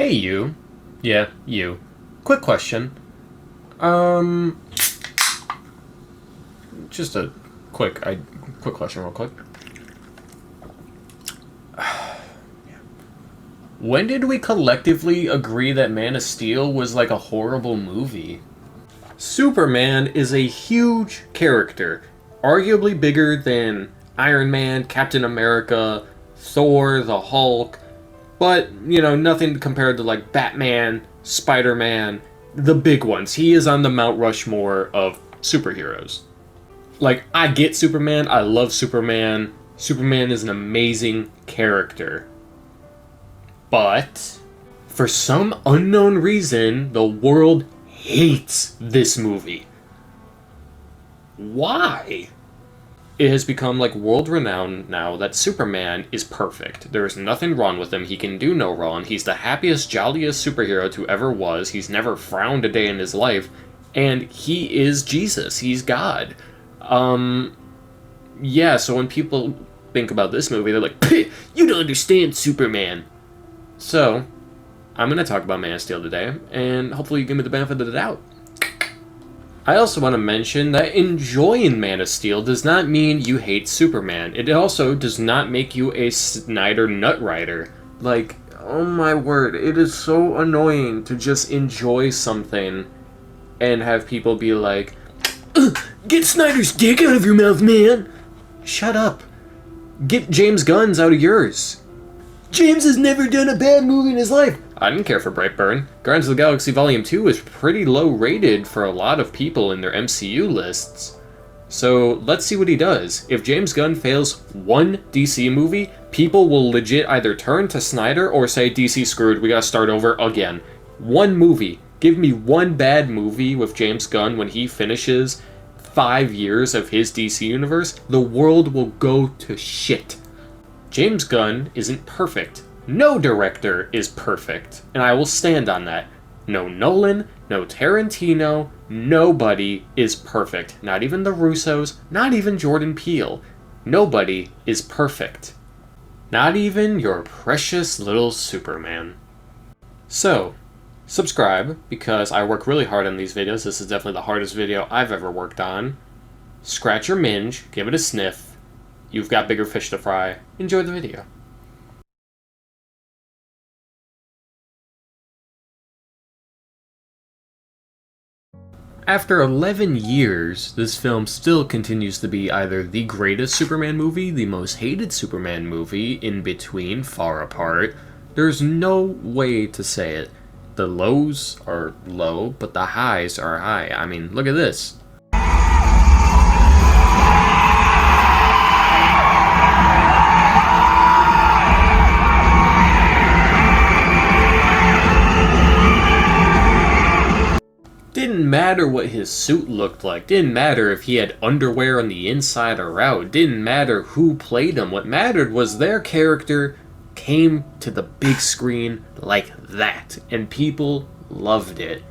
Hey, you. Yeah, you. Quick question. Um, just a quick question, real quick. When did we collectively agree that Man of Steel was like a horrible movie? Superman is a huge character, arguably bigger than Iron Man, Captain America, Thor, the Hulk, but, nothing compared to like Batman, Spider-Man, the big ones. He is on the Mount Rushmore of superheroes. Like, I get Superman, I love Superman. Superman is an amazing character. But, for some unknown reason, the world hates this movie. Why? It has become like world renowned now that Superman is perfect. There is nothing wrong with him. He can do no wrong. He's the happiest, jolliest superhero to ever was. He's never frowned a day in his life. And he is Jesus. He's God. Yeah, so when people think about this movie, they're like, you don't understand Superman. So, I'm going to talk about Man of Steel today, and hopefully you give me the benefit of the doubt. I also want to mention that enjoying Man of Steel does not mean you hate Superman. It also does not make you a Snyder nutrider. Like, oh my word, it is so annoying to just enjoy something and have people be like, get Snyder's dick out of your mouth, man! Shut up. Get James Gunn's out of yours. James has never done a bad movie in his life. I didn't care for Brightburn. Guardians of the Galaxy Volume 2 is pretty low rated for a lot of people in their MCU lists. So let's see what he does. If James Gunn fails one DC movie, people will legit either turn to Snyder or say DC screwed, we gotta start over again. One movie. Give me one bad movie with James Gunn when he finishes 5 years of his DC universe, the world will go to shit. James Gunn isn't perfect. No director is perfect, and I will stand on that. No Nolan, no Tarantino, nobody is perfect. Not even the Russos, not even Jordan Peele. Nobody is perfect. Not even your precious little Superman. So, subscribe, because I work really hard on these videos. This is definitely the hardest video I've ever worked on. Scratch your minge, give it a sniff. You've got bigger fish to fry. Enjoy the video. After 11 years, this film still continues to be either the greatest Superman movie, the most hated Superman movie, in between, far apart. There's no way to say it. The lows are low, but the highs are high. I mean, look at this. Didn't matter what his suit looked like. Didn't matter if he had underwear on the inside or out. Didn't matter who played him. What mattered was their character came to the big screen like that. And people loved it.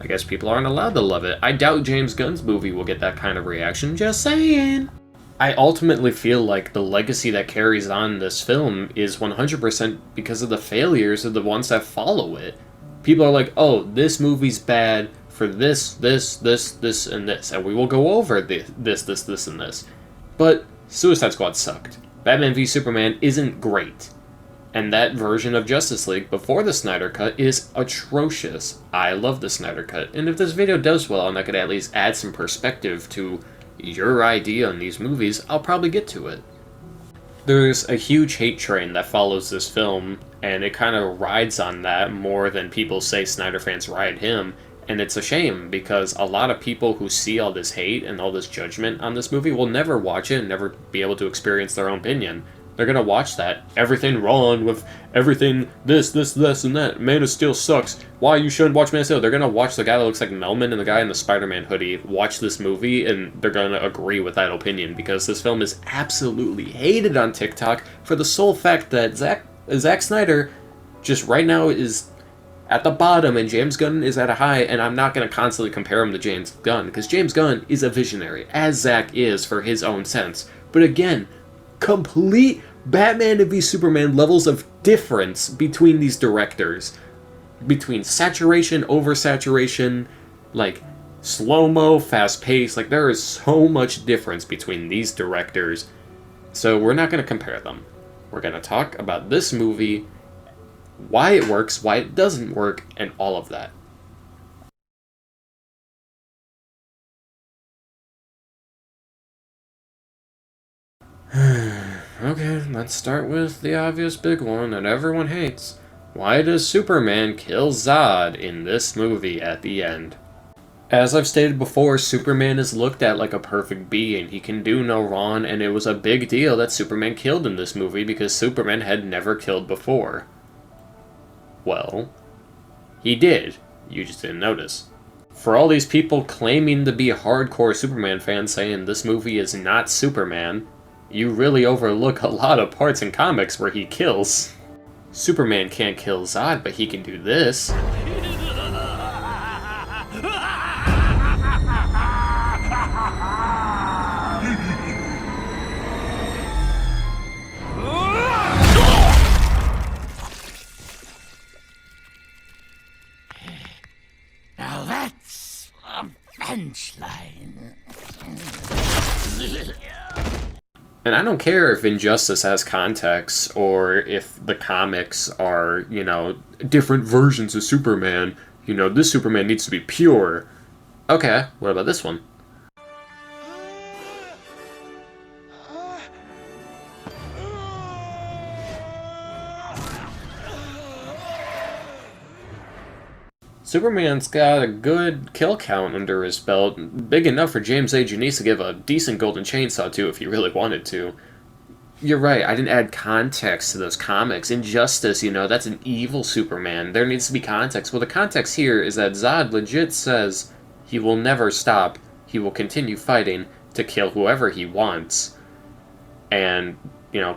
I guess people aren't allowed to love it. I doubt James Gunn's movie will get that kind of reaction. Just saying. I ultimately feel like the legacy that carries on this film is 100% because of the failures of the ones that follow it. People are like, oh, this movie's bad for this, and this, and we will go over this, and this. But Suicide Squad sucked. Batman v Superman isn't great. And that version of Justice League before the Snyder Cut is atrocious. I love the Snyder Cut, and if this video does well and I could at least add some perspective to your idea on these movies, I'll probably get to it. There's a huge hate train that follows this film, and it kind of rides on that more than people say Snyder fans ride him. And it's a shame, because a lot of people who see all this hate and all this judgment on this movie will never watch it and never be able to experience their own opinion. They're gonna watch that. Everything wrong with everything, this, and that. Man of Steel sucks. Why you shouldn't watch Man of Steel? They're gonna watch the guy that looks like Melman and the guy in the Spider-Man hoodie watch this movie, and they're gonna agree with that opinion, because this film is absolutely hated on TikTok for the sole fact that Zack Snyder just right now is at the bottom and James Gunn is at a high, and I'm not going to constantly compare him to James Gunn, because James Gunn is a visionary, as Zack is for his own sense. But again, complete Batman v Superman levels of difference between these directors. between saturation, oversaturation, like slow-mo, fast-paced, like there is so much difference between these directors. So we're not going to compare them. We're going to talk about this movie, why it works, why it doesn't work, and all of that. Okay, let's start with the obvious big one that everyone hates. Why does Superman kill Zod in this movie at the end? As I've stated before, Superman is looked at like a perfect being. He can do no wrong, and it was a big deal that Superman killed in this movie because Superman had never killed before. Well, he did. You just didn't notice. For all these people claiming to be hardcore Superman fans saying this movie is not Superman, you really overlook a lot of parts in comics where he kills. Superman can't kill Zod, but he can do this. Now that's a punchline. And I don't care if Injustice has context, or if the comics are, different versions of Superman. This Superman needs to be pure. Okay, what about this one? Superman's got a good kill count under his belt, big enough for James A. Janisse to give a decent golden chainsaw to if he really wanted to. You're right, I didn't add context to those comics. Injustice, that's an evil Superman. There needs to be context. Well, the context here is that Zod legit says he will never stop. He will continue fighting to kill whoever he wants. And,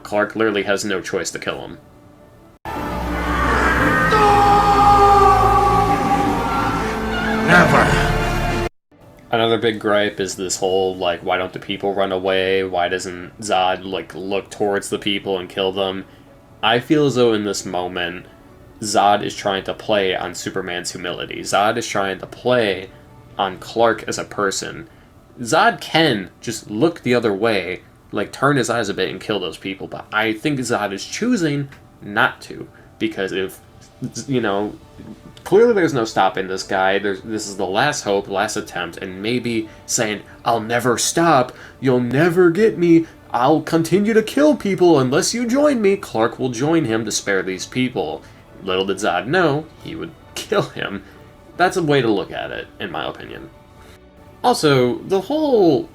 Clark literally has no choice to kill him. Never. Another big gripe is this whole, why don't the people run away? Why doesn't Zod, look towards the people and kill them? I feel as though in this moment, Zod is trying to play on Superman's humility. Zod is trying to play on Clark as a person. Zod can just look the other way, turn his eyes a bit and kill those people, but I think Zod is choosing not to, because if, clearly there's no stopping this guy. This is the last hope, last attempt, and maybe saying, I'll never stop, you'll never get me, I'll continue to kill people unless you join me. Clark will join him to spare these people. Little did Zod know, he would kill him. That's a way to look at it, in my opinion. Also, the whole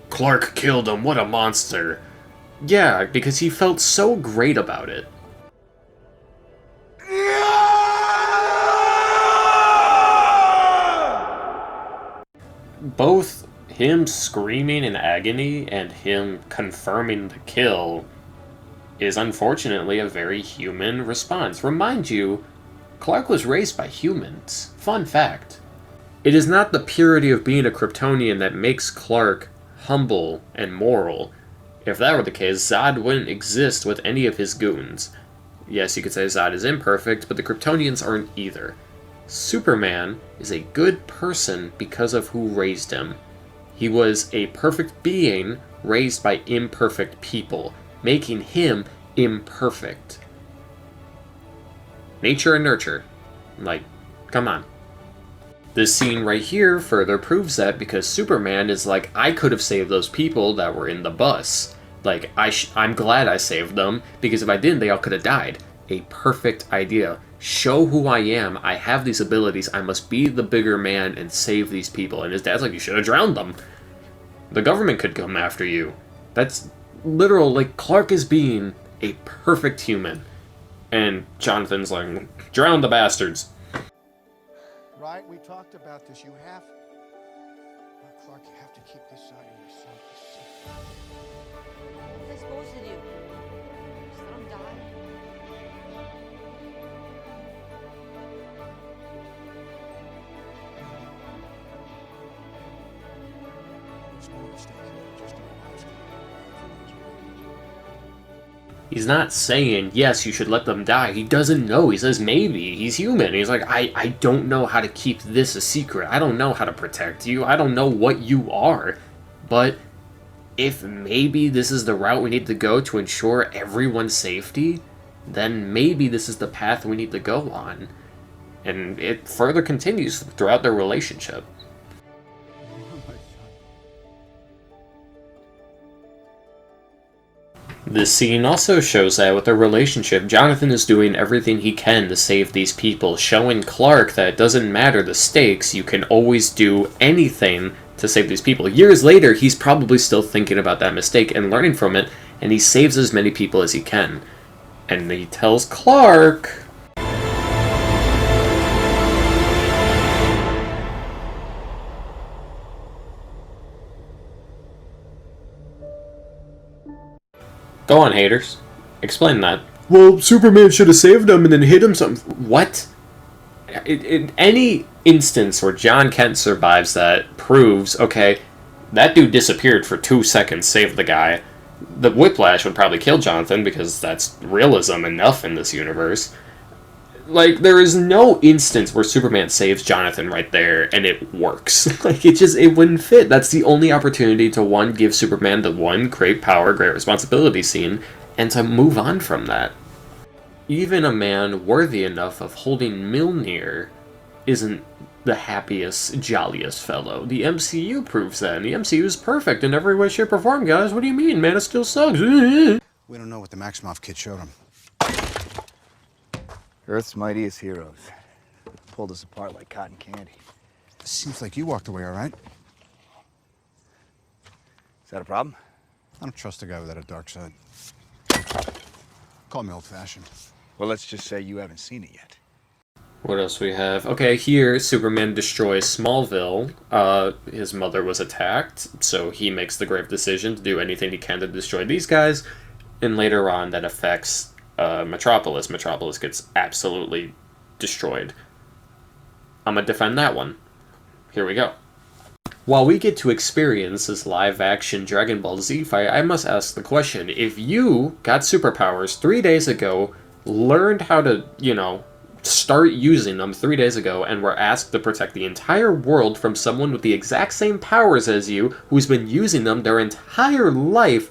Clark killed him, what a monster. Yeah, because he felt so great about it. Both him screaming in agony and him confirming the kill is unfortunately a very human response. Remind you, Clark was raised by humans. Fun fact. It is not the purity of being a Kryptonian that makes Clark humble and moral. If that were the case, Zod wouldn't exist with any of his goons. Yes, you could say Zod is imperfect, but the Kryptonians aren't either. Superman is a good person because of who raised him. He was a perfect being raised by imperfect people, making him imperfect. Nature and nurture. Come on. This scene right here further proves that, because Superman is I could have saved those people that were in the bus. I'm glad I saved them, because if I didn't, they all could have died. A perfect idea. Show who I am. I have these abilities. I must be the bigger man and save these people. And his dad's you should have drowned them. The government could come after you. That's literal, Clark is being a perfect human. And Jonathan's drown the bastards. Right, we talked about this. You have... Clark, you have to keep this side of yourself a secret. What was I supposed to do? Just let him die? There's no mistake here. Just our lives. He's not saying, yes, you should let them die. He doesn't know. He says, maybe. He's human. He's like, I don't know how to keep this a secret. I don't know how to protect you. I don't know what you are. But if maybe this is the route we need to go to ensure everyone's safety, then maybe this is the path we need to go on. And it further continues throughout their relationship. This scene also shows that with their relationship, Jonathan is doing everything he can to save these people, showing Clark that it doesn't matter the stakes, you can always do anything to save these people. Years later, he's probably still thinking about that mistake and learning from it, and he saves as many people as he can. And he tells Clark... Go on, haters. Explain that. Well, Superman should have saved him and then hit him something. What? In any instance where John Kent survives that proves, okay, that dude disappeared for 2 seconds, saved the guy. The whiplash would probably kill Jonathan because that's realism enough in this universe. Like, there is no instance where Superman saves Jonathan right there and it works. Like, it wouldn't fit. That's the only opportunity to, one, give Superman the one great power, great responsibility scene, and to move on from that. Even a man worthy enough of holding Mjolnir isn't the happiest, jolliest fellow. The MCU proves that, and the MCU is perfect in every way, shape, or form, guys. What do you mean? Man, it still sucks. We don't know what the Maximoff kid showed him. Earth's mightiest heroes. Pulled us apart like cotton candy. Seems like you walked away all right. Is that a problem? I don't trust a guy without a dark side. Call me old-fashioned. Well, let's just say you haven't seen it yet. What else we have? Okay, here, Superman destroys Smallville. His mother was attacked, so he makes the grave decision to do anything he can to destroy these guys. And later on, that affects Metropolis. Metropolis gets absolutely destroyed. I'm gonna defend that one. Here we go. While we get to experience this live-action Dragon Ball Z fight, I must ask the question, if you got superpowers 3 days ago, learned how to, start using them 3 days ago, and were asked to protect the entire world from someone with the exact same powers as you, who's been using them their entire life,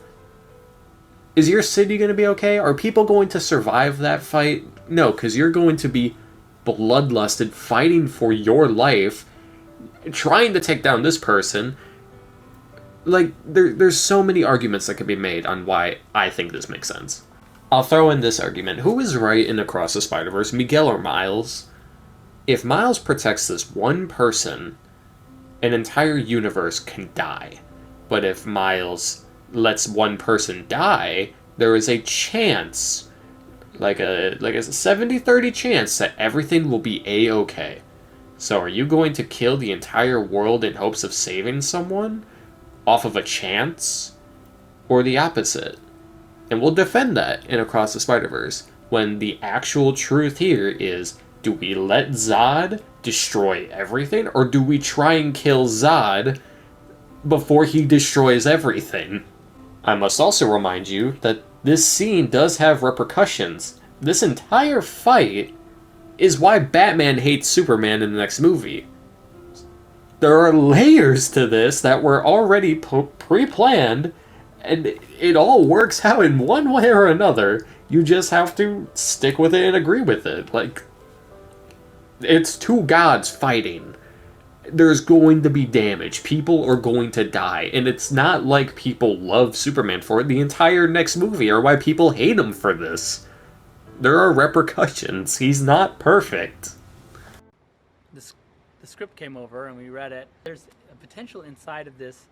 is your city going to be okay? Are people going to survive that fight? No, because you're going to be bloodlusted, fighting for your life, trying to take down this person. Like, there's so many arguments that could be made on why I think this makes sense. I'll throw in this argument. Who is right in Across the Spider-Verse, Miguel or Miles? If Miles protects this one person, an entire universe can die. But if Miles lets one person die, there is a chance, like a 70-30 chance that everything will be A-okay. So are you going to kill the entire world in hopes of saving someone off of a chance, or the opposite? And we'll defend that in Across the Spider-Verse, when the actual truth here is, do we let Zod destroy everything, or do we try and kill Zod before he destroys everything? I must also remind you that this scene does have repercussions. This entire fight is why Batman hates Superman in the next movie. There are layers to this that were already pre-planned, and it all works out in one way or another. You just have to stick with it and agree with it. Like, it's two gods fighting. There's going to be damage. People are going to die. And it's not like people love Superman for it. The entire next movie are why people hate him for this. There are repercussions. He's not perfect. The script came over and we read it. There's a potential inside of this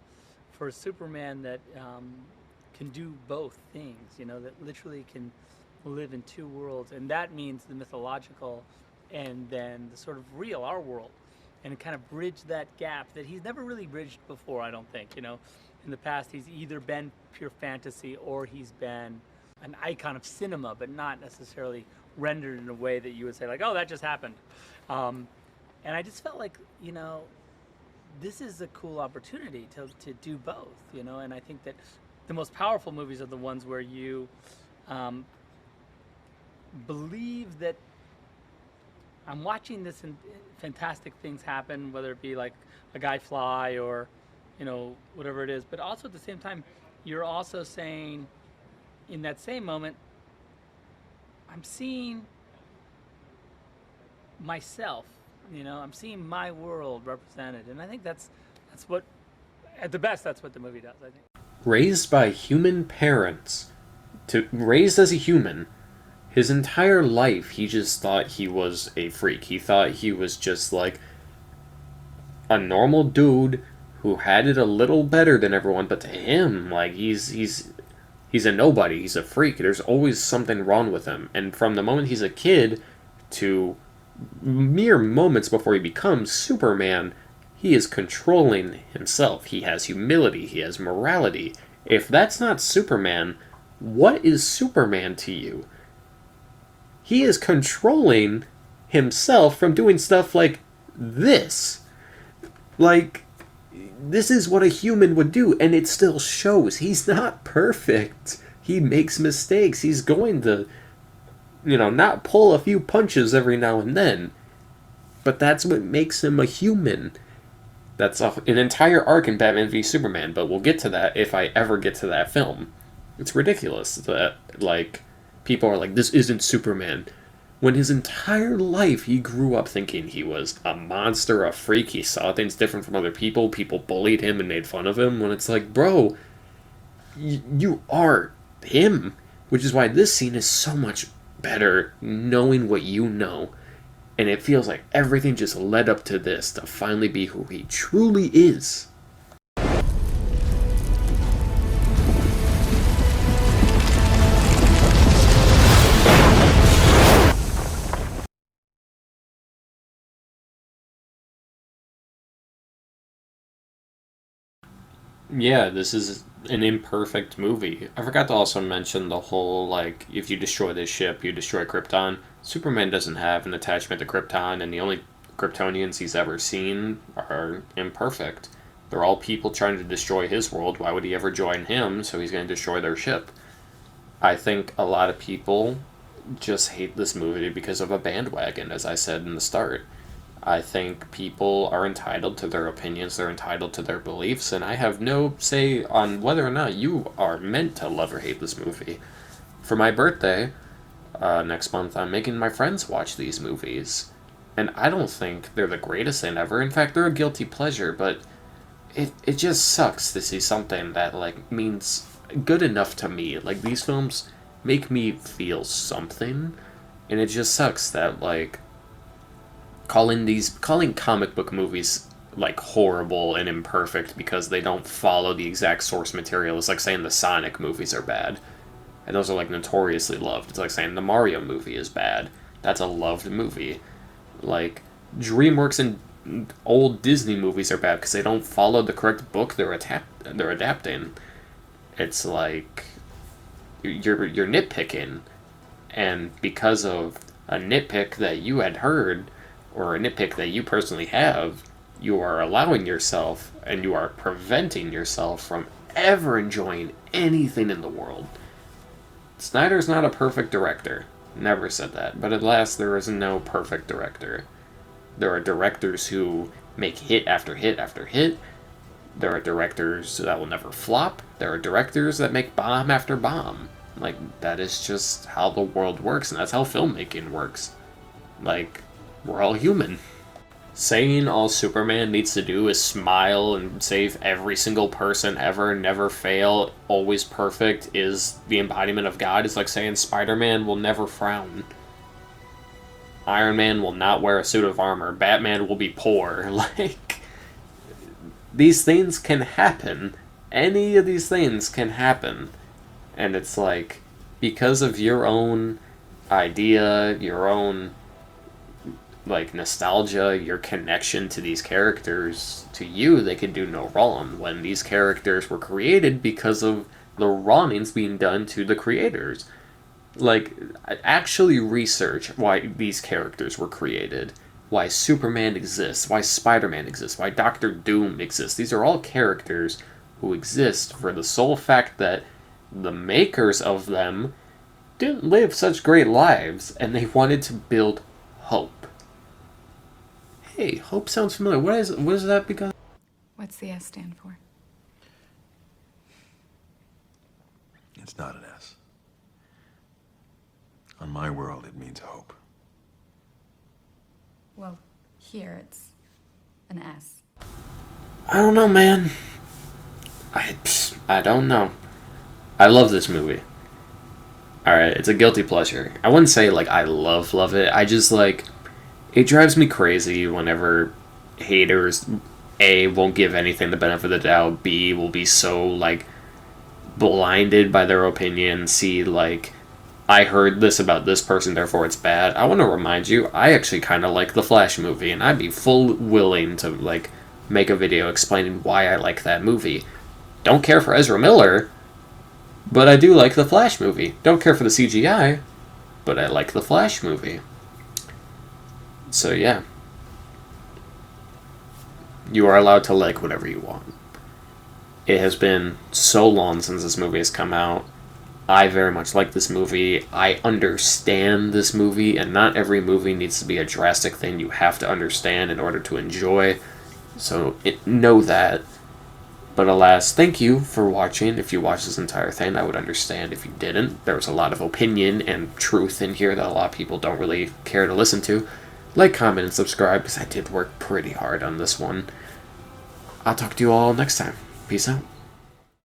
for a Superman that can do both things, that literally can live in two worlds. And that means the mythological and then the sort of real, our world. And kind of bridge that gap that he's never really bridged before, I don't think. In the past, he's either been pure fantasy or he's been an icon of cinema, but not necessarily rendered in a way that you would say, like, oh, that just happened. And I just felt like, this is a cool opportunity to do both, and I think that the most powerful movies are the ones where you um, believe that I'm watching this and fantastic things happen, whether it be like a guy fly or, whatever it is. But also at the same time, you're also saying in that same moment, I'm seeing myself, I'm seeing my world represented. And I think that's what, at the best, that's what the movie does, I think. Raised by human parents, raised as a human, his entire life he just thought he was a freak. He thought he was just like a normal dude who had it a little better than everyone, but to him, like, he's a nobody. He's a freak. There's always something wrong with him. And from the moment he's a kid to mere moments before he becomes Superman, he is controlling himself. He has humility. He has morality. If that's not Superman, what is Superman to you? He is controlling himself from doing stuff like this. Like, this is what a human would do, and it still shows. He's not perfect. He makes mistakes. He's going to, not pull a few punches every now and then. But that's what makes him a human. That's an entire arc in Batman v Superman, but we'll get to that if I ever get to that film. It's ridiculous that, like, people are like, this isn't Superman. When his entire life he grew up thinking he was a monster, a freak, he saw things different from other people, people bullied him and made fun of him, when it's like, bro, you are him. Which is why this scene is so much better knowing what you know. And it feels like everything just led up to this, to finally be who he truly is. Yeah, this is an imperfect movie. I forgot to also mention the whole, like, if you destroy this ship, you destroy Krypton. Superman doesn't have an attachment to Krypton, and the only Kryptonians he's ever seen are imperfect. They're all people trying to destroy his world. Why would he ever join him? So he's going to destroy their ship. I think a lot of people just hate this movie because of a bandwagon, as I said in the start. I think people are entitled to their opinions, they're entitled to their beliefs, and I have no say on whether or not you are meant to love or hate this movie. For my birthday, next month, I'm making my friends watch these movies. And I don't think they're the greatest thing ever. In fact, they're a guilty pleasure, but it just sucks to see something that, like, means good enough to me. Like, these films make me feel something, and it just sucks that, like, calling comic book movies, like, horrible and imperfect because they don't follow the exact source material is like saying the Sonic movies are bad. And those are, like, notoriously loved. It's like saying the Mario movie is bad. That's a loved movie. Like, DreamWorks and old Disney movies are bad because they don't follow the correct book they're adapting. It's like you're nitpicking, and because of a nitpick that you had heard, or a nitpick that you personally have, you are allowing yourself, and you are preventing yourself from ever enjoying anything in the world. Snyder's not a perfect director. Never said that. But alas, there is no perfect director. There are directors who make hit after hit after hit. There are directors that will never flop. There are directors that make bomb after bomb. Like, that is just how the world works, and that's how filmmaking works. Like, we're all human. Saying all Superman needs to do is smile and save every single person ever, never fail, always perfect, is the embodiment of God. It's like saying Spider-Man will never frown. Iron Man will not wear a suit of armor. Batman will be poor. Like, these things can happen. Any of these things can happen. And it's like, because of your own idea, your own, like, nostalgia, your connection to these characters, to you, they could do no wrong when these characters were created because of the wrongings being done to the creators. Like, actually research why these characters were created, why Superman exists, why Spider-Man exists, why Doctor Doom exists. These are all characters who exist for the sole fact that the makers of them didn't live such great lives, and they wanted to build hope. Hey, hope sounds familiar. What is that because? What's the S stand for? It's not an S. On my world, it means hope. Well, here it's an S. I don't know, man. I don't know. I love this movie. Alright, it's a guilty pleasure. I wouldn't say, like, I love it. I just, like, it drives me crazy whenever haters, A, won't give anything the benefit of the doubt, B, will be so, like, blinded by their opinion, C, like, I heard this about this person, therefore it's bad. I want to remind you, I actually kind of like the Flash movie, and I'd be full willing to, like, make a video explaining why I like that movie. Don't care for Ezra Miller, but I do like the Flash movie. Don't care for the CGI, but I like the Flash movie. So yeah. You are allowed to like whatever you want. It has been so long since this movie has come out. I very much like this movie. I understand this movie, and not every movie needs to be a drastic thing you have to understand in order to enjoy. So know that. But alas, thank you for watching. If you watched this entire thing, I would understand if you didn't. There was a lot of opinion and truth in here that a lot of people don't really care to listen to. Like, comment, and subscribe, because I did work pretty hard on this one. I'll talk to you all next time. Peace out.